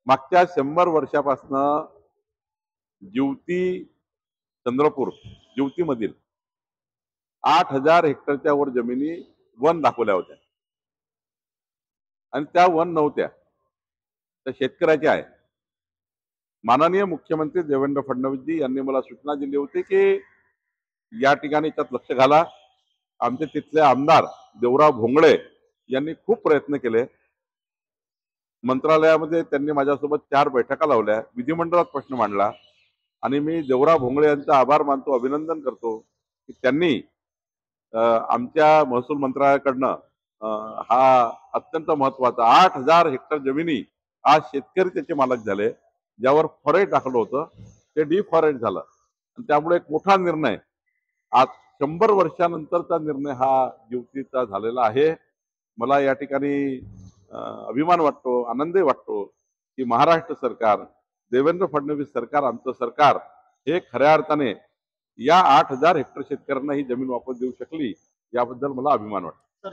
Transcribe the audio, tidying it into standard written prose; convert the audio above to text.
मागच्या 100 वर्षापासून जिवती चंद्रपूर जिवतीमधील 8,000 हेक्टरच्या वर जमिनी वन दाखवल्या होत्या आणि त्या वन नव्हत्या, त्या शेतकऱ्याच्या आहे. माननीय मुख्यमंत्री देवेंद्र फडणवीसजी यांनी मला सूचना दिली होती की या ठिकाणी त्यात लक्ष घाला. आमचे तिथले आमदार देवराव भोंगळे यांनी खूप प्रयत्न केले. मंत्रालयामध्ये त्यांनी माझ्यासोबत 4 बैठका लावल्या, विधिमंडळात प्रश्न मांडला आणि मी देवराव भोंगळे यांचा आभार मानतो, अभिनंदन करतो की त्यांनी आमच्या महसूल मंत्रालयाकडनं हा अत्यंत महत्वाचा 8,000 हेक्टर जमिनी आज शेतकरी त्याचे मालक झाले. ज्यावर फॉरेस्ट टाकलं होतं ते डिफॉरेस्ट झालं आणि त्यामुळे एक मोठा निर्णय आज 100 वर्षानंतरचा निर्णय हा जिवतीचा झालेला आहे. मला या ठिकाणी अभिमान वाटतो, आनंदही वाटतो की महाराष्ट्र सरकार, देवेंद्र फडणवीस सरकार, आमचं सरकार हे खऱ्या अर्थाने या 8,000 हेक्टर शेतकऱ्यांना ही जमीन वापस देऊ शकली, याबद्दल मला अभिमान वाटतो.